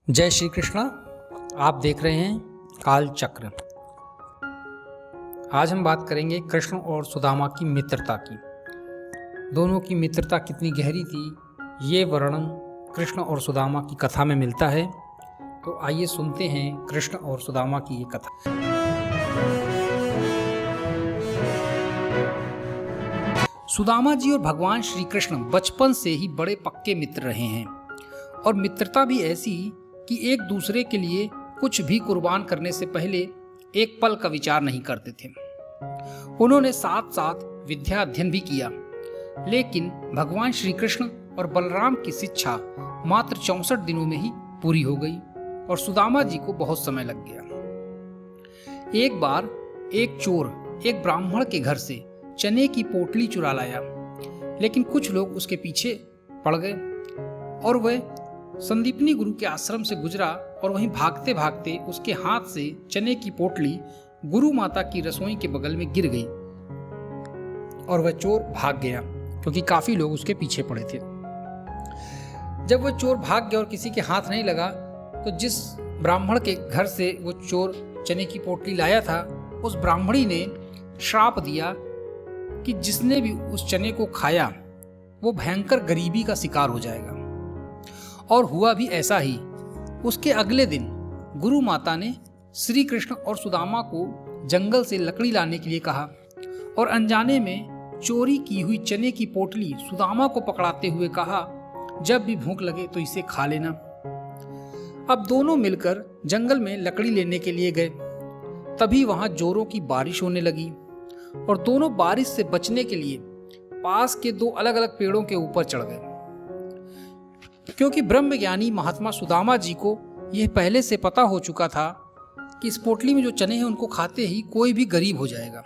जय श्री कृष्ण। आप देख रहे हैं काल चक्र। आज हम बात करेंगे कृष्ण और सुदामा की मित्रता की। दोनों की मित्रता कितनी गहरी थी, ये वर्णन कृष्ण और सुदामा की कथा में मिलता है। तो आइए सुनते हैं कृष्ण और सुदामा की ये कथा। सुदामा जी और भगवान श्री कृष्ण बचपन से ही बड़े पक्के मित्र रहे हैं और मित्रता भी ऐसी कि एक दूसरे के लिए कुछ भी कुर्बान करने से पहले एक पल का विचार नहीं करते थे। उन्होंने साथ साथ विद्या अध्ययन भी किया, लेकिन भगवान श्री कृष्ण और बलराम की शिक्षा मात्र 64 दिनों में ही पूरी हो गई और सुदामा जी को बहुत समय लग गया। एक बार एक चोर एक ब्राह्मण के घर से चने की पोटली चुरा लाया, लेकिन कुछ लोग उसके पीछे पड़ गए और वह संदीपनी गुरु के आश्रम से गुजरा और वहीं भागते भागते उसके हाथ से चने की पोटली गुरु माता की रसोई के बगल में गिर गई और वह चोर भाग गया, क्योंकि काफी लोग उसके पीछे पड़े थे। जब वह चोर भाग गया और किसी के हाथ नहीं लगा, तो जिस ब्राह्मण के घर से वो चोर चने की पोटली लाया था, उस ब्राह्मणी ने श्राप दिया कि जिसने भी उस चने को खाया वो भयंकर गरीबी का शिकार हो जाएगा। और हुआ भी ऐसा ही। उसके अगले दिन गुरु माता ने श्री कृष्ण और सुदामा को जंगल से लकड़ी लाने के लिए कहा और अनजाने में चोरी की हुई चने की पोटली सुदामा को पकड़ाते हुए कहा, जब भी भूख लगे तो इसे खा लेना। अब दोनों मिलकर जंगल में लकड़ी लेने के लिए गए। तभी वहां जोरों की बारिश होने लगी और दोनों बारिश से बचने के लिए पास के दो अलग अलग पेड़ों के ऊपर चढ़ गए, क्योंकि ब्रह्मज्ञानी महात्मा सुदामा जी को यह पहले से पता हो चुका था कि इस पोटली में जो चने हैं उनको खाते ही कोई भी गरीब हो जाएगा।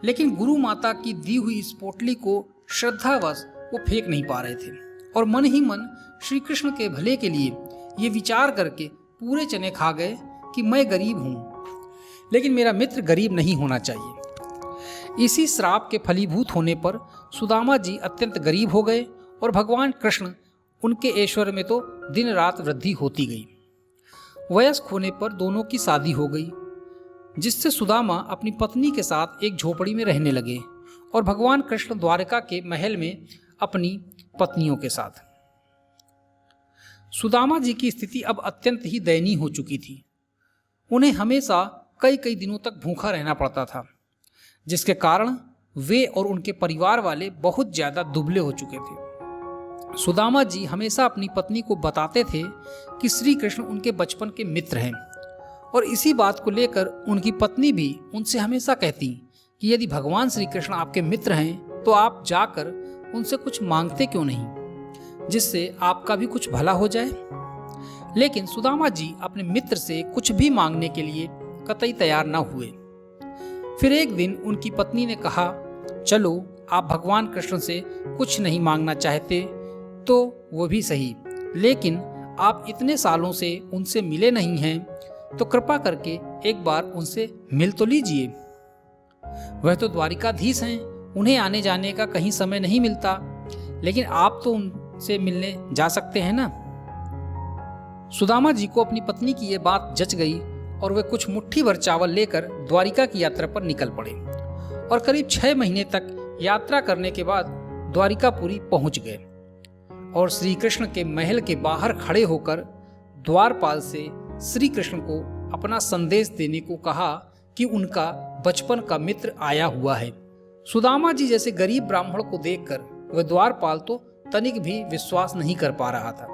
लेकिन गुरु माता की दी हुई इस पोटली को श्रद्धावश वो फेंक नहीं पा रहे थे और मन ही मन श्री कृष्ण के भले के लिए ये विचार करके पूरे चने खा गए कि मैं गरीब हूँ, लेकिन मेरा मित्र गरीब नहीं होना चाहिए। इसी श्राप के फलीभूत होने पर सुदामा जी अत्यंत गरीब हो गए और भगवान कृष्ण उनके ऐश्वर्य में तो दिन रात वृद्धि होती गई। वयस्क होने पर दोनों की शादी हो गई, जिससे सुदामा अपनी पत्नी के साथ एक झोपड़ी में रहने लगे और भगवान कृष्ण द्वारका के महल में अपनी पत्नियों के साथ। सुदामा जी की स्थिति अब अत्यंत ही दयनीय हो चुकी थी। उन्हें हमेशा कई कई दिनों तक भूखा रहना पड़ता था, जिसके कारण वे और उनके परिवार वाले बहुत ज्यादा दुबले हो चुके थे। सुदामा जी हमेशा अपनी पत्नी को बताते थे कि श्री कृष्ण उनके बचपन के मित्र हैं और इसी बात को लेकर उनकी पत्नी भी उनसे हमेशा कहती कि यदि भगवान श्री कृष्ण आपके मित्र हैं तो आप जाकर उनसे कुछ मांगते क्यों नहीं, जिससे आपका भी कुछ भला हो जाए। लेकिन सुदामा जी अपने मित्र से कुछ भी मांगने के लिए कतई तैयार न हुए। फिर एक दिन उनकी पत्नी ने कहा, चलो आप भगवान कृष्ण से कुछ नहीं मांगना चाहते तो वो भी सही, लेकिन आप इतने सालों से उनसे मिले नहीं हैं तो कृपा करके एक बार उनसे मिल तो लीजिए। वह तो द्वारिकाधीश हैं, उन्हें आने जाने का कहीं समय नहीं मिलता, लेकिन आप तो उनसे मिलने जा सकते हैं ना। सुदामा जी को अपनी पत्नी की ये बात जच गई और वे कुछ मुट्ठी भर चावल लेकर द्वारिका की यात्रा पर निकल पड़े और करीब 6 महीने तक यात्रा करने के बाद द्वारिकापुरी पहुंच गए और श्री कृष्ण के महल के बाहर खड़े होकर द्वारपाल से श्री कृष्ण को अपना संदेश देने को कहा कि उनका बचपन का मित्र आया हुआ है। सुदामा जी जैसे गरीब ब्राह्मण को देखकर वह द्वारपाल तो तनिक भी विश्वास नहीं कर पा रहा था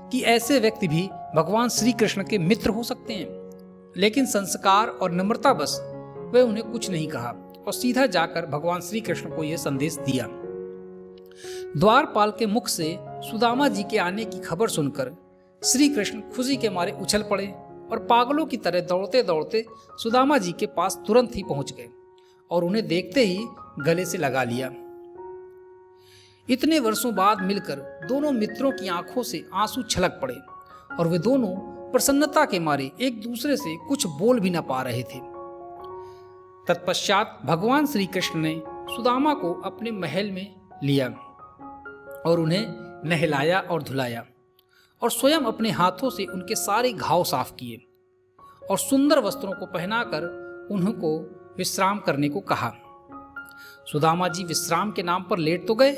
कि ऐसे व्यक्ति भी भगवान श्री कृष्ण के मित्र हो सकते हैं। लेकिन संस्कार और नम्रता बस वह उन्हें कुछ नहीं कहा और सीधा जाकर भगवान श्री कृष्ण को यह संदेश दिया। द्वारपाल के मुख से सुदामा जी के आने की खबर सुनकर श्री कृष्ण खुशी के मारे उछल पड़े और पागलों की तरह दौड़ते दौड़ते सुदामा जी के पास तुरंत ही पहुंच गए और उन्हें देखते ही गले से लगा लिया। इतने वर्षों बाद मिलकर दोनों मित्रों की आंखों से आंसू छलक पड़े और वे दोनों प्रसन्नता के मारे एक दूसरे से कुछ बोल भी न पा रहे थे। तत्पश्चात भगवान श्री कृष्ण ने सुदामा को अपने महल में लिया और उन्हें नहलाया और धुलाया और स्वयं अपने हाथों से उनके सारे घाव साफ किए और सुंदर वस्त्रों को पहनाकर उनको विश्राम करने को कहा। सुदामा जी विश्राम के नाम पर लेट तो गए,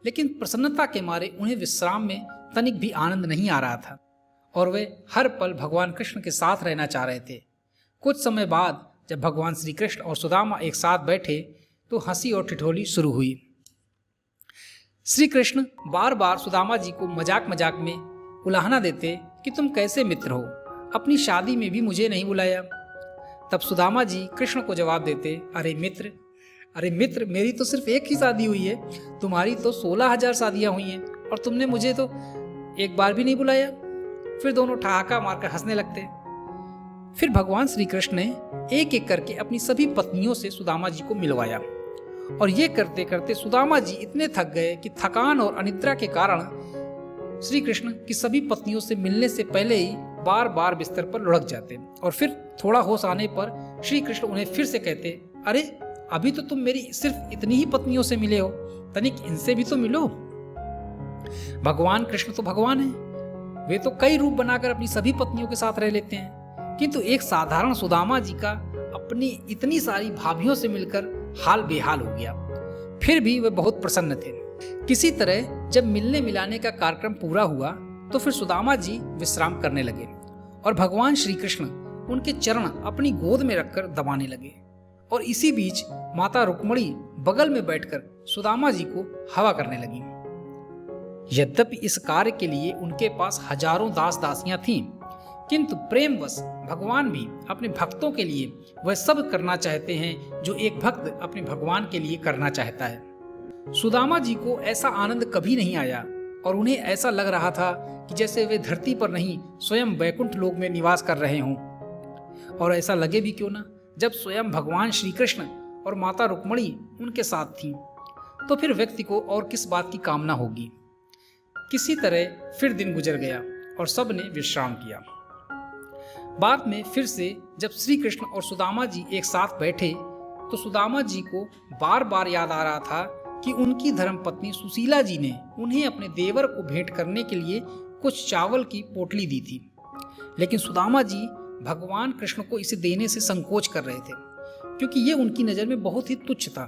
लेकिन प्रसन्नता के मारे उन्हें विश्राम में तनिक भी आनंद नहीं आ रहा था और वे हर पल भगवान कृष्ण के साथ रहना चाह रहे थे। कुछ समय बाद जब भगवान श्री कृष्ण और सुदामा एक साथ बैठे तो हंसी और ठिठोली शुरू हुई। श्री कृष्ण बार बार सुदामा जी को मजाक मजाक में उलाहना देते कि तुम कैसे मित्र हो, अपनी शादी में भी मुझे नहीं बुलाया। तब सुदामा जी कृष्ण को जवाब देते, अरे मित्र, मेरी तो सिर्फ एक ही शादी हुई है, तुम्हारी तो 16,000 शादियां हुई हैं और तुमने मुझे तो एक बार भी नहीं बुलाया। फिर दोनों ठहाका मारकर हंसने लगते। फिर भगवान श्री कृष्ण ने एक एक करके अपनी सभी पत्नियों से सुदामा जी को मिलवाया और ये करते करते सुदामा जी इतने थक गए कि थकान और अनिद्रा के कारण श्री कृष्ण की सभी पत्नियों से मिलने से पहले ही बार बार बिस्तर पर लुढ़क जाते और फिर थोड़ा होश आने पर श्री कृष्ण उन्हें फिर से कहते, अरे अभी तो तुम मेरी सिर्फ इतनी ही पत्नियों से मिले हो, तनिक इनसे भी तो मिलो। भगवान कृष्ण तो भगवान है, वे तो कई रूप बनाकर अपनी सभी पत्नियों के साथ रह लेते हैं, किंतु एक साधारण सुदामा जी का अपनी इतनी सारी भाभियों से मिलकर हाल बेहाल हो गया। फिर भी वे बहुत प्रसन्न थे। किसी तरह जब मिलने मिलाने का कार्यक्रम पूरा हुआ तो फिर सुदामा जी विश्राम करने लगे और भगवान श्री कृष्ण उनके चरण अपनी गोद में रखकर दबाने लगे और इसी बीच माता रुक्मिणी बगल में बैठकर सुदामा जी को हवा करने लगी। यद्यपि इस कार्य के लिए उनके पास हजारों दास दासियां थीं, किंतु प्रेमवश भगवान भी अपने भक्तों के लिए वह सब करना चाहते हैं जो एक भक्त अपने भगवान के लिए करना चाहता है। सुदामा जी को ऐसा आनंद कभी नहीं आया और उन्हें ऐसा लग रहा था कि जैसे वे धरती पर नहीं स्वयं वैकुंठ लोक में निवास कर रहे हों। और ऐसा लगे भी क्यों ना, जब स्वयं भगवान श्री कृष्ण और माता रुक्मिणी उनके साथ थीं, तो फिर व्यक्ति को और किस बात की कामना होगी। किसी तरह फिर दिन गुजर गया और सब ने विश्राम किया। बाद में फिर से जब श्री कृष्ण और सुदामा जी एक साथ बैठे तो सुदामा जी को बार बार याद आ रहा था कि उनकी धर्मपत्नी सुशीला जी ने उन्हें अपने देवर को भेंट करने के लिए कुछ चावल की पोटली दी थी, लेकिन सुदामा जी भगवान कृष्ण को इसे देने से संकोच कर रहे थे क्योंकि ये उनकी नज़र में बहुत ही तुच्छ था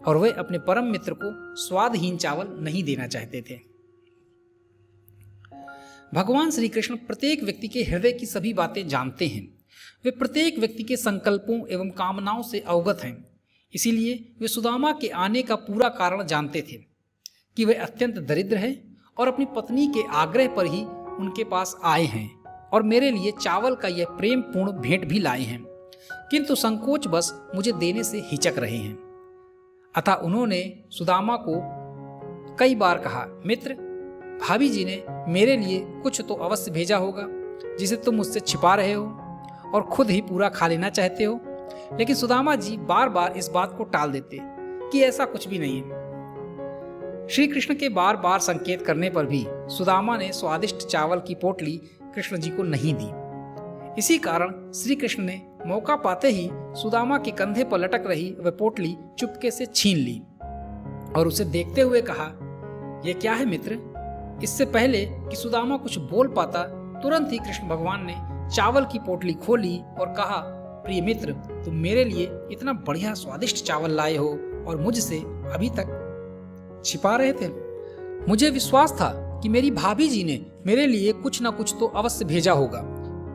और वे अपने परम मित्र को स्वादहीन चावल नहीं देना चाहते थे। भगवान श्री कृष्ण प्रत्येक व्यक्ति के हृदय की सभी बातें जानते हैं। वे प्रत्येक व्यक्ति के संकल्पों एवं कामनाओं से अवगत हैं। इसीलिए वे सुदामा के आने का पूरा कारण जानते थे कि वे अत्यंत दरिद्र हैं और अपनी पत्नी के आग्रह पर ही उनके पास आए हैं और मेरे लिए चावल का यह प्रेम पूर्ण भेंट भी लाए हैं, किंतु संकोच बस मुझे देने से हिचक रहे हैं। अतः उन्होंने सुदामा को कई बार कहा, मित्र, भाभी जी ने मेरे लिए कुछ तो अवश्य भेजा होगा जिसे तुम मुझसे छिपा रहे हो और खुद ही पूरा खा लेना चाहते हो। लेकिन सुदामा जी बार बार इस बात को टाल देते कि ऐसा कुछ भी नहीं है। श्री कृष्ण के बार बार संकेत करने पर भी सुदामा ने स्वादिष्ट चावल की पोटली कृष्ण जी को नहीं दी। इसी कारण श्री कृष्ण ने मौका पाते ही सुदामा के कंधे पर लटक रही वह पोटली चुपके से छीन ली और उसे देखते हुए कहा, यह क्या है मित्र? इससे पहले कि सुदामा कुछ बोल पाता, तुरंत ही कृष्ण भगवान ने चावल की पोटली खोली और कहा, प्रिय मित्र, तुम मेरे लिए इतना बढ़िया स्वादिष्ट चावल लाए हो और मुझसे अभी तक छिपा रहे थे। मुझे विश्वास था कि मेरी भाभी जी ने मेरे लिए कुछ न कुछ तो अवश्य भेजा होगा।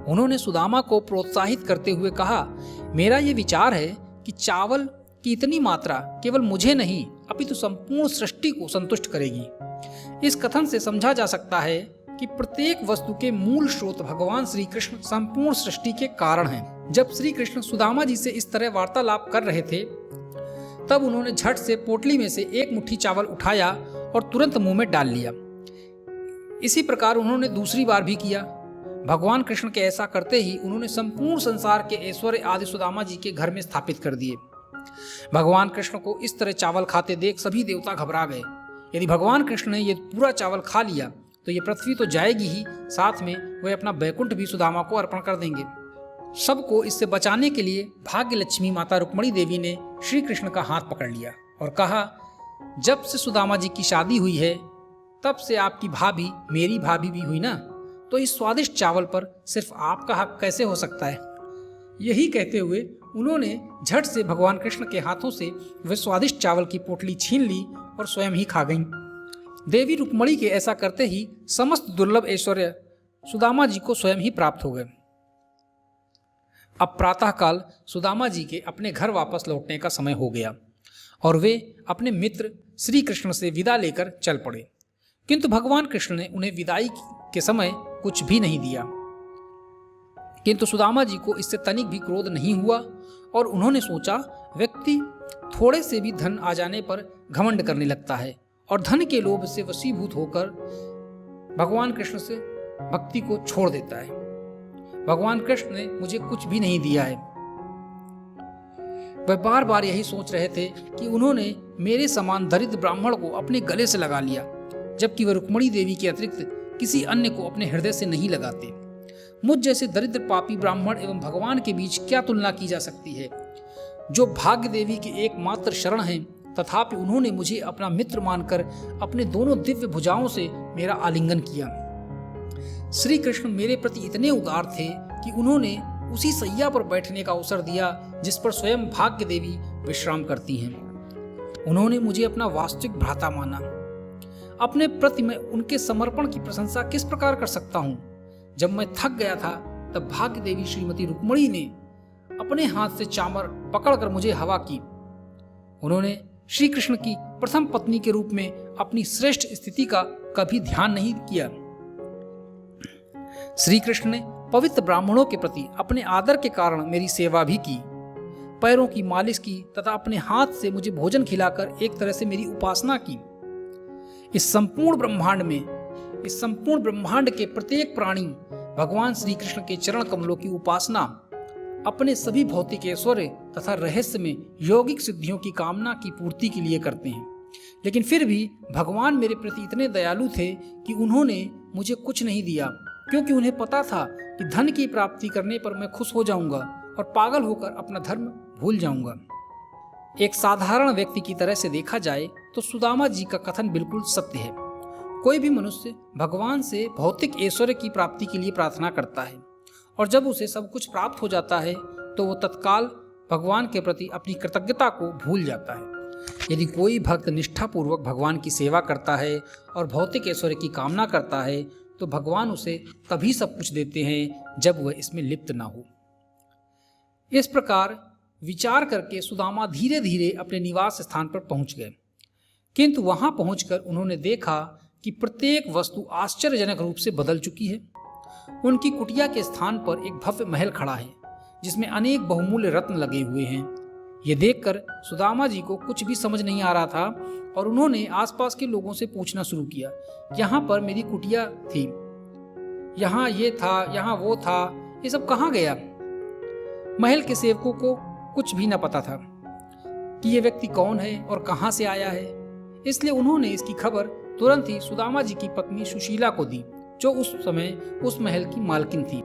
उन्होंने सुदामा को प्रोत्साहित करते हुए कहा, मेरा ये विचार है कि चावल की इतनी मात्रा केवल मुझे नहीं अपितु संपूर्ण सृष्टि को संतुष्ट करेगी। इस कथन से समझा जा सकता है कि प्रत्येक वस्तु के मूल स्रोत भगवान श्री कृष्ण संपूर्ण सृष्टि के कारण हैं। जब श्री कृष्ण सुदामा जी से इस तरह वार्तालाप कर रहे थे तब उन्होंने झट से पोटली में से एक मुट्ठी चावल उठाया और तुरंत मुंह में डाल लिया। इसी प्रकार उन्होंने दूसरी बार भी किया। भगवान कृष्ण के ऐसा करते ही उन्होंने संपूर्ण संसार के ऐश्वर्य आदि सुदामा जी के घर में स्थापित कर दिए। भगवान कृष्ण को इस तरह चावल खाते देख सभी देवता घबरा गए। यदि भगवान कृष्ण ने ये पूरा चावल खा लिया तो ये पृथ्वी तो जाएगी ही, साथ में वे अपना बैकुंठ भी सुदामा को अर्पण कर देंगे। सबको इससे बचाने के लिए भाग्य लक्ष्मी माता रुक्मिणी देवी ने श्री कृष्ण का हाथ पकड़ लिया और कहा, जब से सुदामा जी की शादी हुई है तब से आपकी भाभी मेरी भाभी भी हुई ना, तो इस स्वादिष्ट चावल पर सिर्फ आपका हक कैसे हो सकता है। यही कहते हुए उन्होंने झट से भगवान कृष्ण के हाथों से वह स्वादिष्ट चावल की पोटली छीन ली और स्वयं ही खा गईं। देवी रुक्मणी के ऐसा करते ही समस्त दुर्लभ ऐश्वर्य सुदामा जी को स्वयं ही प्राप्त हो गए। अब प्रातःकाल सुदामा जी के अपने घर वापस लौटने का समय हो गया और वे अपने मित्र श्री कृष्ण से विदा लेकर चल पड़े, किंतु भगवान कृष्ण ने उन्हें विदाई के समय कुछ भी नहीं दिया। किंतु सुदामा जी को इससे तनिक भी क्रोध नहीं हुआ और उन्होंने सोचा, व्यक्ति थोड़े से भी धन आ जाने पर घमंड करने लगता है और धन के लोभ से वशीभूत होकर भगवान कृष्ण से भक्ति को छोड़ देता है। भगवान कृष्ण ने मुझे कुछ भी नहीं दिया है। वह बार बार यही सोच रहे थे कि उन्होंने मेरे समान दरिद्र ब्राह्मण को अपने गले से लगा लिया, जबकि वह रुक्मणी देवी के अतिरिक्त किसी अन्य को अपने हृदय से नहीं लगाते। मुझ जैसे दरिद्र पापी ब्राह्मण एवं भगवान के बीच क्या तुलना की जा सकती है, जो भाग्य देवी के एकमात्र शरण हैं, तथापि उन्होंने मुझे अपना मित्र मानकर अपने दोनों दिव्य भुजाओं से मेरा आलिंगन किया। श्री कृष्ण मेरे प्रति इतने उदार थे कि उन्होंने उसी सैया पर बैठने का अवसर दिया जिस पर स्वयं भाग्य देवी विश्राम करती हैं। उन्होंने मुझे अपना वास्तविक भ्राता माना। अपने प्रति मैं उनके समर्पण की प्रशंसा किस प्रकार कर सकता हूँ। जब मैं थक गया था तब भाग्य देवी श्रीमती रुक्मणी ने अपने हाथ से चामर पकड़कर मुझे हवा की। उन्होंने श्री कृष्ण की प्रथम पत्नी के रूप में अपनी श्रेष्ठ स्थिति का कभी ध्यान नहीं किया। श्री कृष्ण ने पवित्र ब्राह्मणों के प्रति अपने आदर के कारण मेरी सेवा भी की, पैरों की मालिश की तथा अपने हाथ से मुझे भोजन खिलाकर एक तरह से मेरी उपासना की। इस संपूर्ण ब्रह्मांड के प्रत्येक प्राणी भगवान श्री कृष्ण के चरण कमलों की उपासना अपने सभी भौतिक ऐश्वर्य तथा रहस्य में यौगिक सिद्धियों की कामना की पूर्ति के लिए करते हैं। लेकिन फिर भी भगवान मेरे प्रति इतने दयालु थे कि उन्होंने मुझे कुछ नहीं दिया, क्योंकि उन्हें पता था कि धन की प्राप्ति करने पर मैं खुश हो जाऊंगा और पागल होकर अपना धर्म भूल जाऊंगा। एक साधारण व्यक्ति की तरह से देखा जाए तो सुदामा जी का कथन बिल्कुल सत्य है। कोई भी मनुष्य भगवान से भौतिक ऐश्वर्य की प्राप्ति के लिए प्रार्थना करता है और जब उसे सब कुछ प्राप्त हो जाता है तो वो तत्काल भगवान के प्रति अपनी कृतज्ञता को भूल जाता है। यदि कोई भक्त निष्ठापूर्वक भगवान की सेवा करता है और भौतिक ऐश्वर्य की कामना करता है तो भगवान उसे तभी सब कुछ देते हैं जब वह इसमें लिप्त ना हो। इस प्रकार विचार करके सुदामा धीरे धीरे अपने निवास स्थान पर पहुंच गए, किंतु वहां पहुंचकर उन्होंने देखा कि प्रत्येक वस्तु आश्चर्यजनक रूप से बदल चुकी है। उनकी कुटिया के स्थान पर एक भव्य महल खड़ा है जिसमें अनेक बहुमूल्य रत्न लगे हुए हैं। ये देखकर सुदामा जी को कुछ भी समझ नहीं आ रहा था और उन्होंने आसपास के लोगों से पूछना शुरू किया, यहाँ पर मेरी कुटिया थी, यहाँ ये था, यहाँ वो था, ये सब कहाँ गया। महल के सेवकों को कुछ भी न पता था कि ये व्यक्ति कौन है और कहाँ से आया है, इसलिए उन्होंने इसकी खबर तुरंत ही सुदामा जी की पत्नी सुशीला को दी, जो उस समय उस महल की मालकिन थी।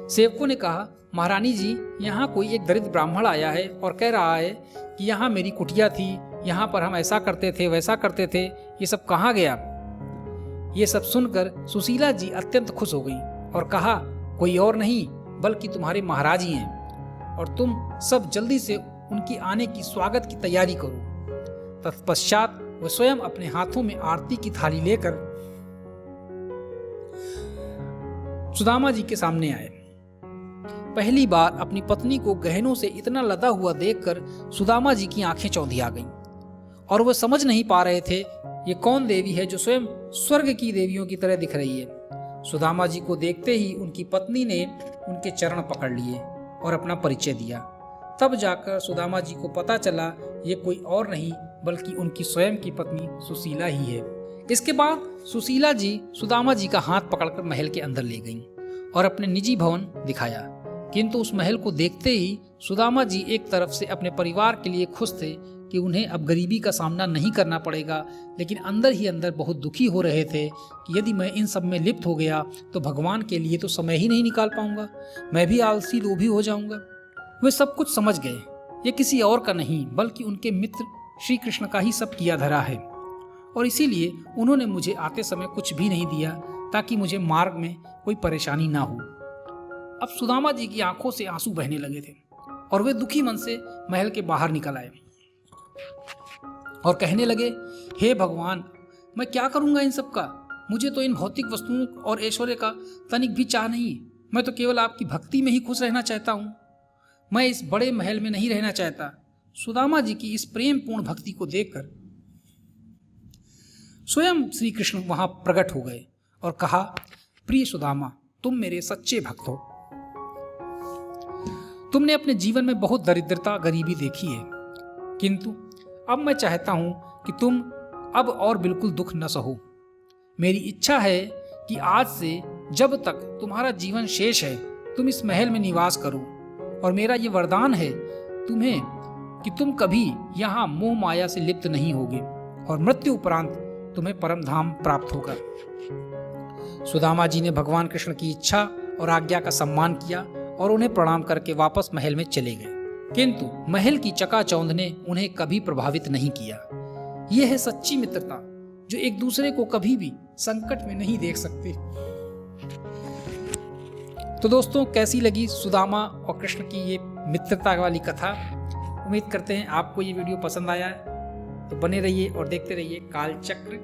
सेवकों ने कहा, महारानी जी, यहाँ कोई एक दरिद्र ब्राह्मण आया है और कह रहा है कि यहाँ मेरी कुटिया थी, यहाँ पर हम ऐसा करते थे, वैसा करते थे, ये सब कहाँ गया। ये सब सुनकर सुशीला जी अत्यंत खुश हो गई और कहा, कोई और नहीं बल्कि तुम्हारे महाराज ही हैं और तुम सब जल्दी से उनकी आने की स्वागत की तैयारी करो। तत्पश्चात वह स्वयं अपने हाथों में आरती की थाली लेकर सुदामा जी के सामने आए। पहली बार अपनी पत्नी को गहनों से इतना लदा हुआ देखकर सुदामा जी की आंखें चौंधिया गईं और वह समझ नहीं पा रहे थे ये कौन देवी है जो स्वयं स्वर्ग की देवियों की तरह दिख रही है। सुदामा जी को देखते ही उनकी पत्नी ने उनके चरण पकड़ लिए और अपना परिचय दिया। तब जाकर सुदामा जी को पता चला ये कोई और नहीं बल्कि उनकी स्वयं की पत्नी सुशीला ही है। इसके बाद सुशीला जी सुदामा जी का हाथ पकड़कर महल के अंदर ले गईं और अपने निजी भवन दिखाया, किंतु उस महल को देखते ही सुदामा जी एक तरफ से अपने परिवार के लिए खुश थे कि उन्हें अब गरीबी का सामना नहीं करना पड़ेगा, लेकिन अंदर ही अंदर बहुत दुखी हो रहे थे कि यदि मैं इन सब में लिप्त हो गया तो भगवान के लिए तो समय ही नहीं निकाल पाऊंगा, मैं भी आलसी लोभी हो जाऊंगा। वे सब कुछ समझ गए, ये किसी और का नहीं बल्कि उनके मित्र श्री कृष्ण का ही सब किया धरा है। और इसीलिए उन्होंने मुझे आते समय कुछ भी नहीं दिया ताकि मुझे मार्ग में कोई परेशानी ना हो। अब सुदामा जी की आंखों से आंसू बहने लगे थे और वे दुखी मन से महल के बाहर निकल आए और कहने लगे, हे भगवान, मैं क्या करूंगा इन सब का? मुझे तो इन भौतिक वस्तुओं और ऐश्वर्य का तनिक भी चाह नहीं। मैं तो केवल आपकी भक्ति में ही खुश रहना चाहता हूँ। मैं इस बड़े महल में नहीं रहना चाहता। सुदामा जी की इस प्रेम पूर्ण भक्ति को देखकर स्वयं श्री कृष्ण वहां प्रकट हो गए और कहा, प्रिय सुदामा, तुम मेरे सच्चे भक्त हो। तुमने अपने जीवन में बहुत दरिद्रता गरीबी देखी है, किंतु अब मैं चाहता हूं कि तुम अब और बिल्कुल दुख न सहो। मेरी इच्छा है कि आज से जब तक तुम्हारा जीवन शेष है तुम इस महल में निवास करो, और मेरा ये वरदान है तुम्हें कि तुम कभी यहाँ मोह माया से लिप्त नहीं होगे और मृत्यु उपरांत तुम्हें परम धाम प्राप्त होगा। सुदामा जी ने भगवान कृष्ण की इच्छा और आज्ञा का सम्मान किया और उन्हें प्रणाम करके वापस महल में चले गए, किंतु महल की चकाचौंध ने उन्हें कभी प्रभावित नहीं किया। यह है सच्ची मित्रता, जो एक दूसरे को कभी भी संकट में नहीं देख सकते। तो दोस्तों, कैसी लगी सुदामा और कृष्ण की ये मित्रता वाली कथा? उम्मीद करते हैं आपको ये वीडियो पसंद आया है। तो बने रहिए और देखते रहिए कालचक्र